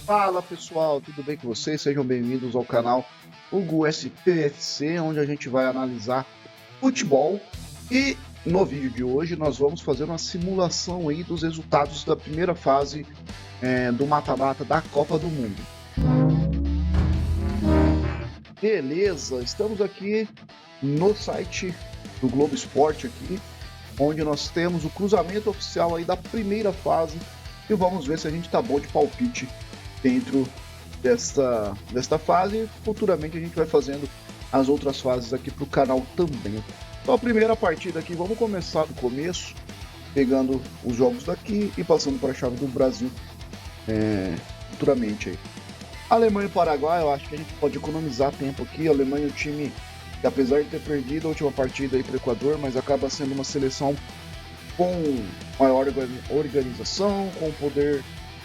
Fala pessoal, tudo bem com vocês? Sejam bem-vindos ao canal Hugo SPFC, onde a gente vai analisar futebol. E no vídeo de hoje nós vamos fazer uma simulação aí dos resultados da primeira fase do mata-mata da Copa do Mundo. Beleza, estamos aqui no site do Globo Esporte aqui, onde nós temos o cruzamento oficial aí da primeira fase e vamos ver se a gente tá bom de palpite dentro desta fase. Futuramente a gente vai fazendo as outras fases aqui para o canal também. Então a primeira partida aqui, vamos começar do começo, pegando os jogos daqui e passando para a chave do Brasil futuramente aí. Alemanha e Paraguai, eu acho que a gente pode economizar tempo aqui. A Alemanha é um time que, apesar de ter perdido a última partida aí para o Equador, mas acaba sendo uma seleção com maior organização, com poder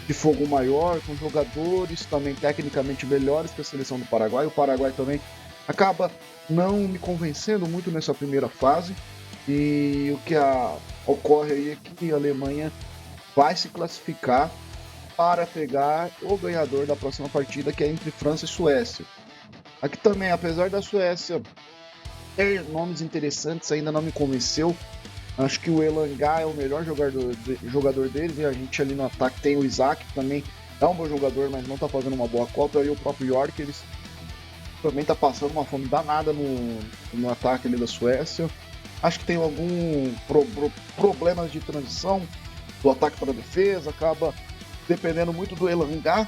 de fogo maior, com jogadores também tecnicamente melhores que a seleção do Paraguai. O Paraguai também acaba não me convencendo muito nessa primeira fase, e o que ocorre aí é que a Alemanha vai se classificar para pegar o ganhador da próxima partida, que é entre França e Suécia. Aqui também, apesar da Suécia ter nomes interessantes, ainda não me convenceu. Acho que o Elanga é o melhor jogador deles, e a gente ali no ataque tem o Isaac, que também é um bom jogador, mas não está fazendo uma boa Copa, e o próprio York, eles também está passando uma fome danada no ataque ali da Suécia. Acho que tem algum problemas de transição do ataque para a defesa, acaba dependendo muito do Elanga,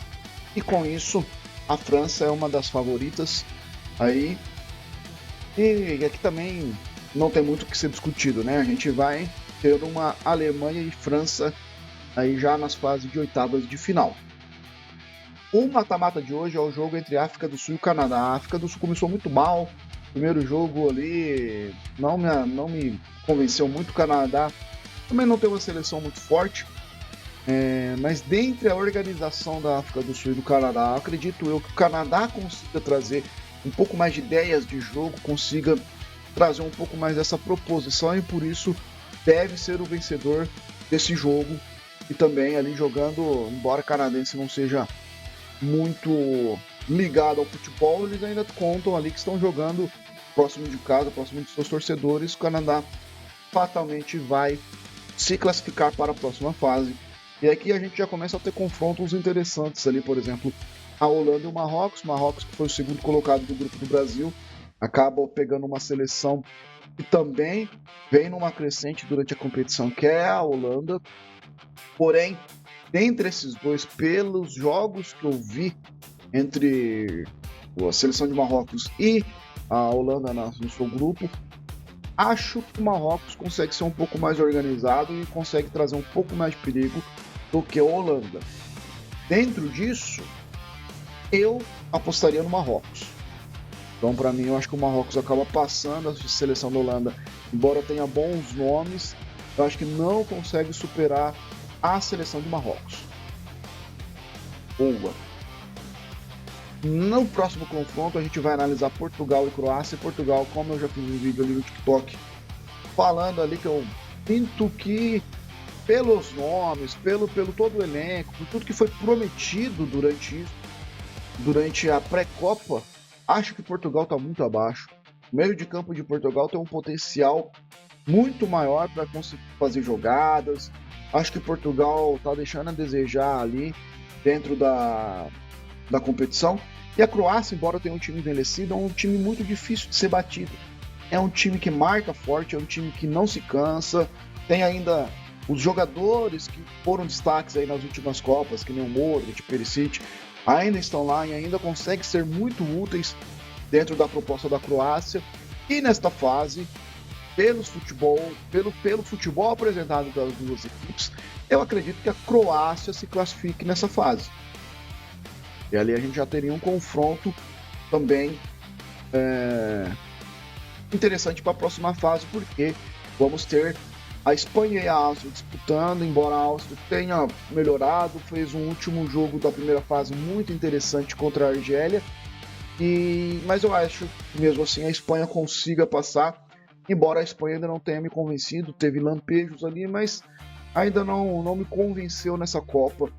e com isso a França é uma das favoritas aí. E aqui também não tem muito o que ser discutido, né? A gente vai ter uma Alemanha e França aí já nas fases de oitavas de final. O mata-mata de hoje é o jogo entre a África do Sul e o Canadá. A África do Sul começou muito mal. O primeiro jogo ali não me convenceu muito. O Canadá também não tem uma seleção muito forte. Mas dentre a organização da África do Sul e do Canadá, acredito eu que o Canadá consiga trazer um pouco mais de ideias de jogo, consiga trazer um pouco mais dessa proposição, e por isso deve ser o vencedor desse jogo. E também ali jogando, embora canadense não seja muito ligado ao futebol, eles ainda contam ali que estão jogando próximo de casa, próximo de seus torcedores. O Canadá fatalmente vai se classificar para a próxima fase. E aqui a gente já começa a ter confrontos interessantes ali, por exemplo, a Holanda e o Marrocos. Marrocos, que foi o segundo colocado do grupo do Brasil, acaba pegando uma seleção que também vem numa crescente durante a competição, que é a Holanda. Porém, dentre esses dois, pelos jogos que eu vi entre a seleção de Marrocos e a Holanda no seu grupo, acho que o Marrocos consegue ser um pouco mais organizado e consegue trazer um pouco mais de perigo do que a Holanda. Dentro disso, eu apostaria no Marrocos. Então, para mim, eu acho que o Marrocos acaba passando a seleção da Holanda, embora tenha bons nomes. Eu acho que não consegue superar a seleção de Marrocos. Boa. No próximo confronto, a gente vai analisar Portugal e Croácia. E Portugal, como eu já fiz um vídeo ali no TikTok, falando ali que eu sinto que, pelos nomes, pelo todo o elenco, por tudo que foi prometido durante a pré-copa, acho que Portugal está muito abaixo. O meio de campo de Portugal tem um potencial muito maior para conseguir fazer jogadas. Acho que Portugal está deixando a desejar ali dentro da competição. E a Croácia, embora tenha um time envelhecido, é um time muito difícil de ser batido. É um time que marca forte, é um time que não se cansa. Tem ainda os jogadores que foram destaques aí nas últimas Copas, que nem o Modric, Perisic, ainda estão lá e ainda conseguem ser muito úteis dentro da proposta da Croácia. E nesta fase, pelo futebol apresentado pelas duas equipes, eu acredito que a Croácia se classifique nessa fase. E ali a gente já teria um confronto também interessante para a próxima fase, porque vamos ter a Espanha e a Áustria disputando, embora a Áustria tenha melhorado, fez um último jogo da primeira fase muito interessante contra a Argélia, mas eu acho que mesmo assim a Espanha consiga passar, embora a Espanha ainda não tenha me convencido, teve lampejos ali, mas ainda não me convenceu nessa Copa.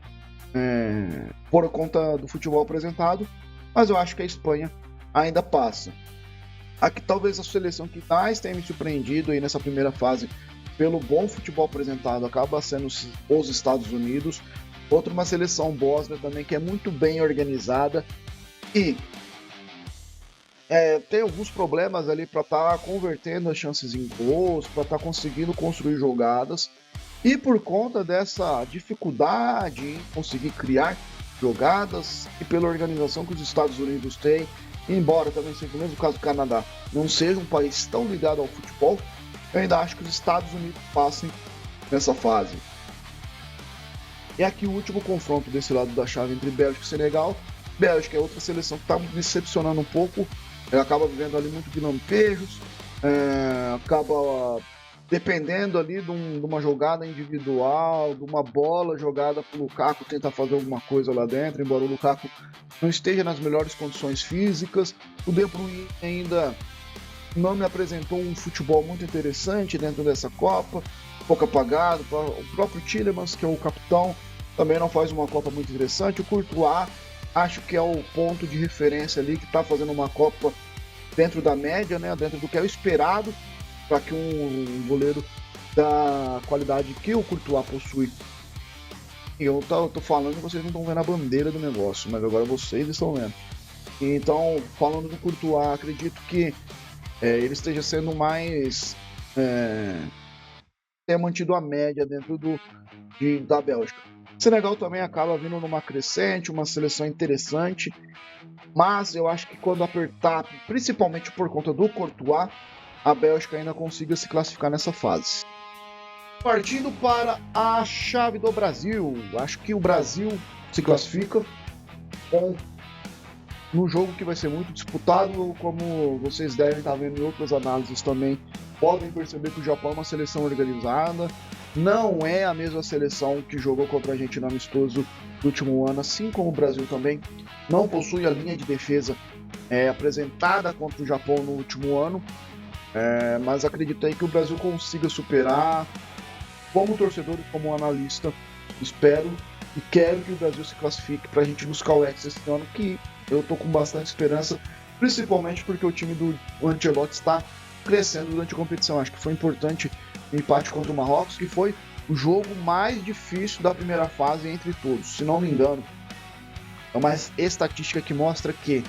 por conta do futebol apresentado, mas eu acho que a Espanha ainda passa. Aqui talvez a seleção que mais tenha me surpreendido aí nessa primeira fase pelo bom futebol apresentado acaba sendo os Estados Unidos. Outra, uma seleção bósnia também que é muito bem organizada e tem alguns problemas ali para estar convertendo as chances em gols, para estar conseguindo construir jogadas. E por conta dessa dificuldade em conseguir criar jogadas e pela organização que os Estados Unidos têm, embora também seja o mesmo caso do Canadá, não seja um país tão ligado ao futebol, eu ainda acho que os Estados Unidos passem nessa fase. E aqui o último confronto desse lado da chave entre Bélgica e Senegal. Bélgica é outra seleção que está me decepcionando um pouco, ela acaba vivendo ali muito de lampejos, acaba dependendo ali de uma jogada individual, de uma bola jogada para o Lukaku tentar fazer alguma coisa lá dentro, embora o Lukaku não esteja nas melhores condições físicas. O De Bruyne ainda não me apresentou um futebol muito interessante dentro dessa Copa, um pouco apagado. O próprio Tielemans, que é o capitão, também não faz uma Copa muito interessante. O Courtois, acho que é o ponto de referência ali, que está fazendo uma Copa dentro da média, né, dentro do que é o esperado, para que um goleiro da qualidade que o Courtois possui. E eu tô falando e vocês não estão vendo a bandeira do negócio, mas agora vocês estão vendo. Então, falando do Courtois, acredito que ele esteja sendo mais... tenha mantido a média dentro da Bélgica. O Senegal também acaba vindo numa crescente, uma seleção interessante, mas eu acho que quando apertar, principalmente por conta do Courtois, a Bélgica ainda consiga se classificar nessa fase. Partindo para a chave do Brasil, acho que o Brasil se classifica no jogo que vai ser muito disputado, como vocês devem estar vendo em outras análises também, podem perceber que o Japão é uma seleção organizada, não é a mesma seleção que jogou contra a gente no amistoso do último ano, assim como o Brasil também não possui a linha de defesa apresentada contra o Japão no último ano, mas acredito aí que o Brasil consiga superar. Como torcedor e como analista, espero e quero que o Brasil se classifique para a gente buscar o Hexa esse ano, que eu estou com bastante esperança, principalmente porque o time do Ancelotti está crescendo durante a competição. Acho que foi importante o empate contra o Marrocos, que foi o jogo mais difícil da primeira fase entre todos. Se não me engano, é uma estatística que mostra que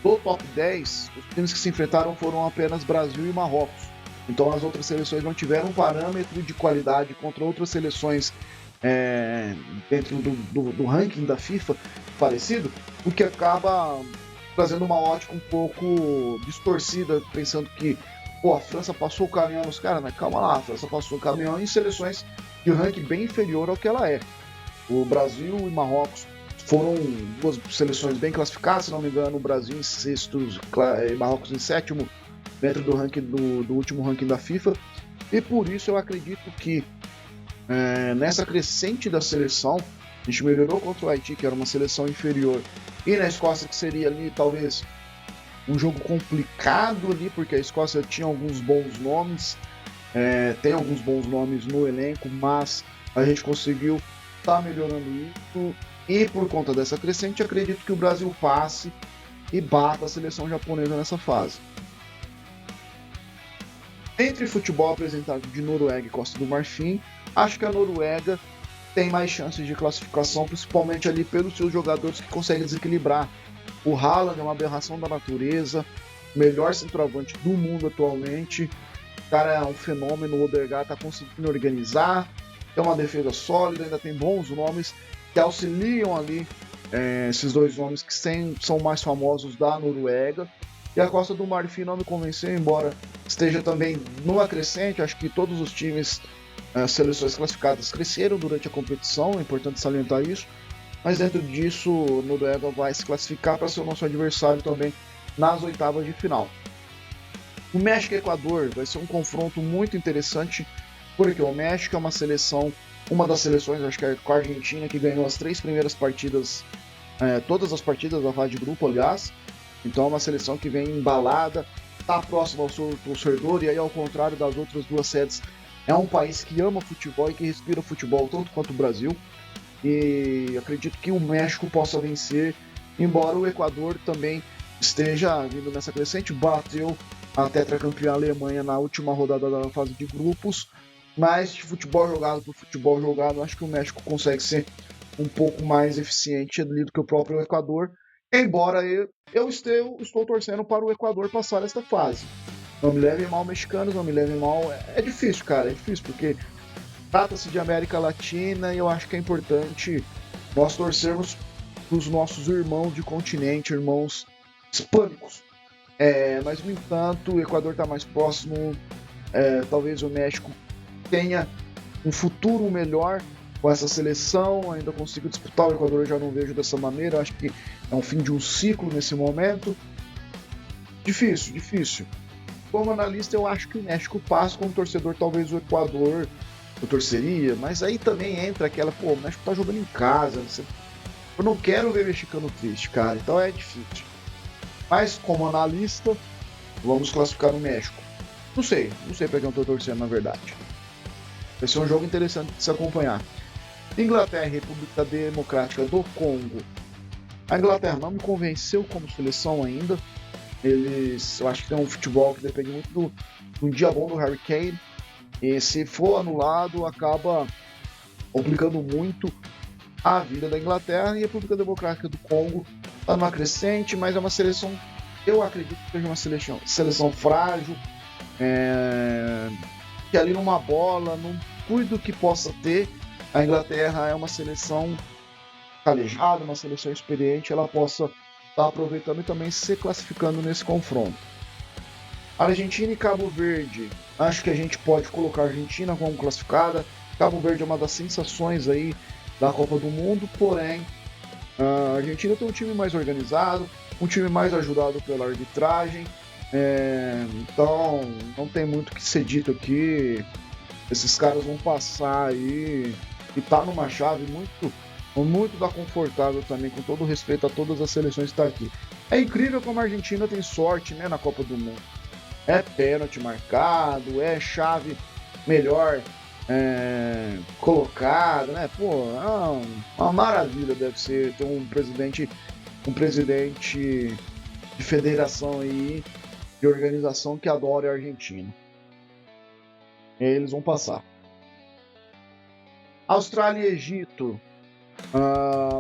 do top 10, os times que se enfrentaram foram apenas Brasil e Marrocos. Então as outras seleções não tiveram um parâmetro de qualidade contra outras seleções dentro do ranking da FIFA parecido, o que acaba trazendo uma ótica um pouco distorcida, pensando que a França passou o caminhão nos caras, mas calma lá, a França passou o caminhão em seleções de ranking bem inferior ao que ela é. O Brasil e Marrocos foram duas seleções bem classificadas, se não me engano, o Brasil em sexto e Marrocos em sétimo, dentro do ranking do último ranking da FIFA, e por isso eu acredito que nessa crescente da seleção, a gente melhorou contra o Haiti, que era uma seleção inferior, e na Escócia, que seria ali talvez um jogo complicado ali, porque a Escócia tinha alguns bons nomes, tem alguns bons nomes no elenco, mas a gente conseguiu estar melhorando isso, e por conta dessa crescente, acredito que o Brasil passe e bata a seleção japonesa nessa fase. Entre futebol apresentado de Noruega e Costa do Marfim, acho que a Noruega tem mais chances de classificação, principalmente ali pelos seus jogadores que conseguem desequilibrar. O Haaland é uma aberração da natureza, melhor centroavante do mundo atualmente, o cara é um fenômeno, o Odegaard está conseguindo organizar, tem uma defesa sólida, ainda tem bons nomes que auxiliam ali esses dois nomes que são mais famosos da Noruega. E a Costa do Marfim não me convenceu, embora esteja também numa crescente. Acho que todos os times, seleções classificadas, cresceram durante a competição, é importante salientar isso. Mas dentro disso, o Noruega vai se classificar para ser o nosso adversário também nas oitavas de final. O México e Equador vai ser um confronto muito interessante, porque o México é uma das seleções, acho que é com a Argentina, que ganhou as 3 primeiras partidas, todas as partidas da fase de grupo, aliás. Então é uma seleção que vem embalada, está próxima ao seu torcedor, e aí, ao contrário das outras duas sedes, é um país que ama futebol e que respira futebol tanto quanto o Brasil. e acredito que o México possa vencer, embora o Equador também esteja vindo nessa crescente, bateu a tetracampeã Alemanha na última rodada da fase de grupos, mas de futebol jogado por futebol jogado, acho que o México consegue ser um pouco mais eficiente ali do que o próprio Equador, embora eu estou torcendo para o Equador passar esta fase. Não me levem mal, mexicanos, não me levem mal. É difícil, cara, é difícil, porque trata-se de América Latina e eu acho que é importante nós torcermos para os nossos irmãos de continente, irmãos hispânicos. Mas, no entanto, o Equador está mais próximo, talvez o México tenha um futuro melhor com essa seleção, ainda consigo disputar. O Equador eu já não vejo dessa maneira, acho que é um fim de um ciclo nesse momento. Difícil, difícil. Como analista, eu acho que o México passa, como torcedor, talvez o Equador eu torceria, mas aí também entra aquela, pô, o México tá jogando em casa, eu não quero ver mexicano triste, cara, então é difícil. Mas como analista, vamos classificar o México. Não sei pra quem eu tô torcendo, na verdade. Vai ser um jogo interessante de se acompanhar. Inglaterra e República Democrática do Congo. A Inglaterra não me convenceu como seleção ainda. Eu acho que tem um futebol que depende muito do dia bom do Harry Kane. E se for anulado, acaba complicando muito a vida da Inglaterra. E a República Democrática do Congo está numa crescente, mas é uma seleção, eu acredito que seja uma seleção frágil, que ali numa bola, num cuido que possa ter, a Inglaterra é uma seleção calejada, uma seleção experiente, ela possa estar aproveitando e também se classificando nesse confronto. Argentina e Cabo Verde, acho que a gente pode colocar a Argentina como classificada. Cabo Verde é uma das sensações aí da Copa do Mundo, porém a Argentina tem um time mais organizado, um time mais ajudado pela arbitragem, então não tem muito o que ser dito aqui. Esses caras vão passar aí e tá numa chave muito da confortável também, com todo respeito a todas as seleções que estão aqui. É incrível como a Argentina tem sorte, né, na Copa do Mundo. É pênalti marcado, é chave melhor colocada, né? Pô, é uma maravilha deve ser ter um presidente de federação aí, de organização que adora a Argentina. E aí eles vão passar. Austrália e Egito.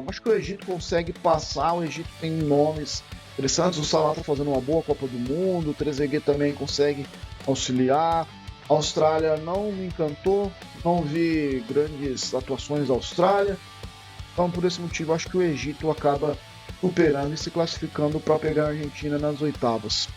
Acho que o Egito consegue passar. O Egito tem nomes interessantes. O Salah está fazendo uma boa Copa do Mundo. O Trezeguet também consegue auxiliar. A Austrália não me encantou. Não vi grandes atuações da Austrália. Então, por esse motivo, acho que o Egito acaba superando e se classificando para pegar a Argentina nas oitavas.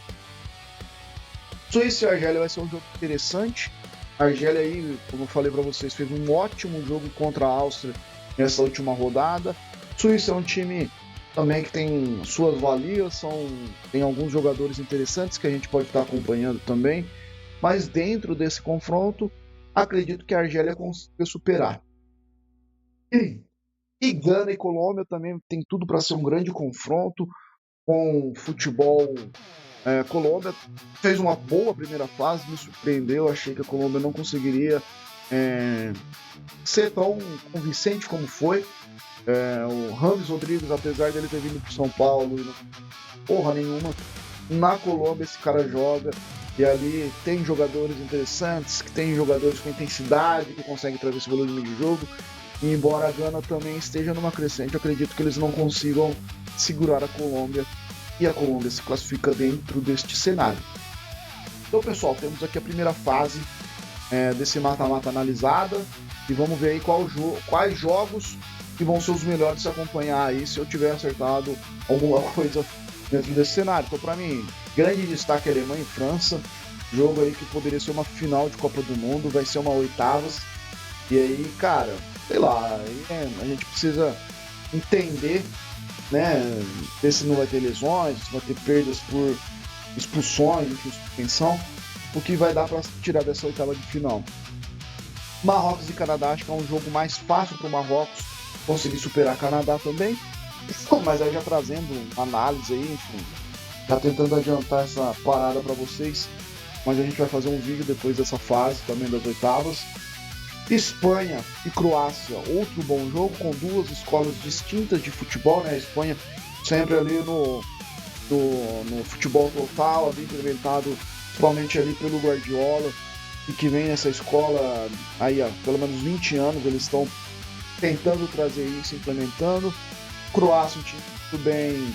Suíça e Argélia vai ser um jogo interessante. A Argélia aí, como eu falei para vocês, fez um ótimo jogo contra a Áustria nessa última rodada. Suíça é um time também que tem suas valias, tem alguns jogadores interessantes que a gente pode estar acompanhando também, mas dentro desse confronto, acredito que a Argélia consiga superar. E Gana e Colômbia também tem tudo para ser um grande confronto com futebol. Colômbia fez uma boa primeira fase, me surpreendeu, achei que a Colômbia não conseguiria ser tão convincente como foi. O Rames Rodrigues, apesar dele ter vindo para São Paulo e não porra nenhuma, na Colômbia esse cara joga, e ali tem jogadores interessantes, que tem jogadores com intensidade, que conseguem trazer esse volume de jogo, e embora a Gana também esteja numa crescente, eu acredito que eles não consigam segurar a Colômbia, e a Colômbia se classifica dentro deste cenário. Então, pessoal, temos aqui a primeira fase desse mata-mata analisada, e vamos ver aí quais jogos que vão ser os melhores de se acompanhar aí, se eu tiver acertado alguma coisa dentro desse cenário. Então, para mim, grande destaque Alemanha e França, jogo aí que poderia ser uma final de Copa do Mundo, vai ser uma oitavas, e aí, cara, sei lá, a gente precisa entender, né, ver se não vai ter lesões, se vai ter perdas por expulsões, enfim, suspensão, o que vai dar para tirar dessa oitava de final. Marrocos e Canadá, acho que é um jogo mais fácil para o Marrocos conseguir superar Canadá também, mas aí já trazendo análise aí, enfim, já tentando adiantar essa parada para vocês, mas a gente vai fazer um vídeo depois dessa fase também das oitavas. Espanha e Croácia, outro bom jogo com duas escolas distintas de futebol, né? A Espanha sempre ali no futebol total, ali implementado principalmente ali pelo Guardiola, e que vem nessa escola aí há pelo menos 20 anos, eles estão tentando trazer isso, implementando. Croácia, um time muito bem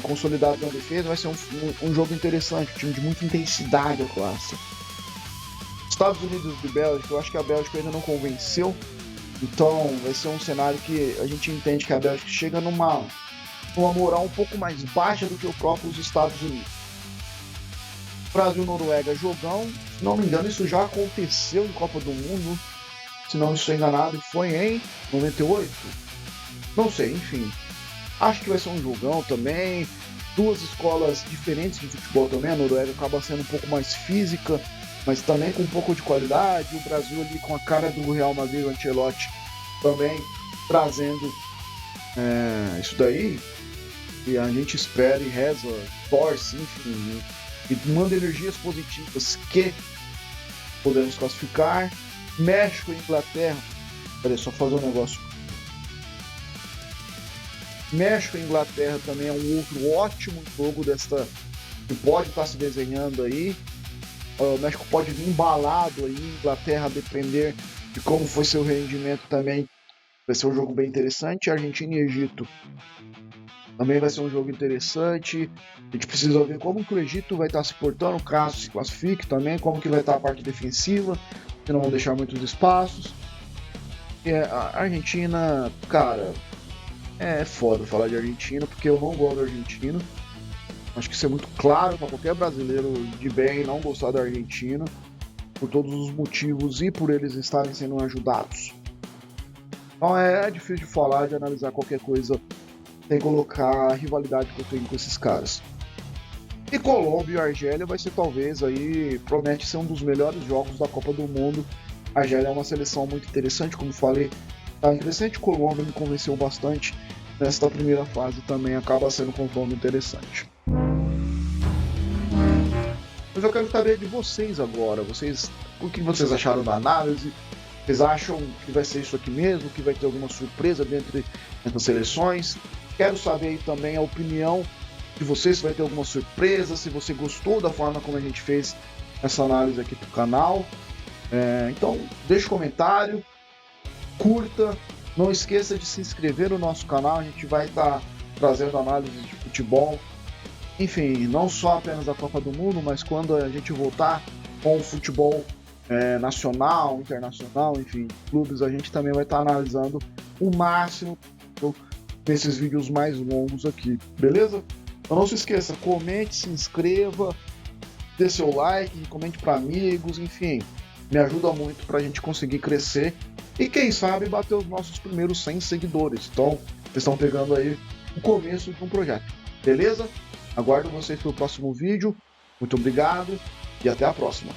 consolidado na defesa, vai ser um jogo interessante, um time de muita intensidade a Croácia. Estados Unidos e Bélgica, eu acho que a Bélgica ainda não convenceu, então vai ser um cenário que a gente entende que a Bélgica chega numa moral um pouco mais baixa do que o próprio Estados Unidos. Brasil e Noruega, jogão, se não me engano isso já aconteceu em Copa do Mundo, se não estou enganado, foi em 98, não sei, enfim. Acho que vai ser um jogão também, duas escolas diferentes de futebol também, a Noruega acaba sendo um pouco mais física, mas também com um pouco de qualidade, o Brasil ali com a cara do Real Madrid, o Ancelotti também trazendo isso daí, e a gente espera e reza, torce, enfim, e manda energias positivas que podemos classificar. México e Inglaterra, peraí, só fazer um negócio. México e Inglaterra também é um outro ótimo jogo que pode estar se desenhando aí. O México pode vir embalado aí, Inglaterra a depender de como foi seu rendimento também. Vai ser um jogo bem interessante. Argentina e Egito também vai ser um jogo interessante. A gente precisa ver como que o Egito vai estar se portando, caso se classifique também, como que vai estar a parte defensiva, se não vão deixar muitos espaços. E a Argentina, cara, é foda falar de Argentina, porque eu não gosto da Argentina. Acho que isso é muito claro para qualquer brasileiro de bem não gostar da Argentina, por todos os motivos e por eles estarem sendo ajudados. Então é difícil de falar, de analisar qualquer coisa sem colocar a rivalidade que eu tenho com esses caras. E Colômbia e Argélia vai ser talvez aí, promete ser um dos melhores jogos da Copa do Mundo. A Argélia é uma seleção muito interessante, como falei, tá interessante. Colômbia me convenceu bastante nesta primeira fase, também acaba sendo um confronto interessante. Mas eu quero saber de vocês agora, o que vocês acharam da análise? Vocês acham que vai ser isso aqui mesmo, que vai ter alguma surpresa dentro das seleções? Quero saber aí também a opinião de vocês, se vai ter alguma surpresa, se você gostou da forma como a gente fez essa análise aqui pro canal. Então, deixa um comentário, curta, não esqueça de se inscrever no nosso canal, a gente vai estar trazendo análise de futebol, enfim, não só apenas da Copa do Mundo, mas quando a gente voltar com o futebol nacional, internacional, enfim, clubes, a gente também vai estar analisando o máximo nesses vídeos mais longos aqui, beleza? Então não se esqueça, comente, se inscreva, dê seu like, comente para amigos, enfim, me ajuda muito para a gente conseguir crescer e quem sabe bater os nossos primeiros 100 seguidores. Então, vocês estão pegando aí o começo de um projeto, beleza? Aguardo vocês para o próximo vídeo, muito obrigado e até a próxima.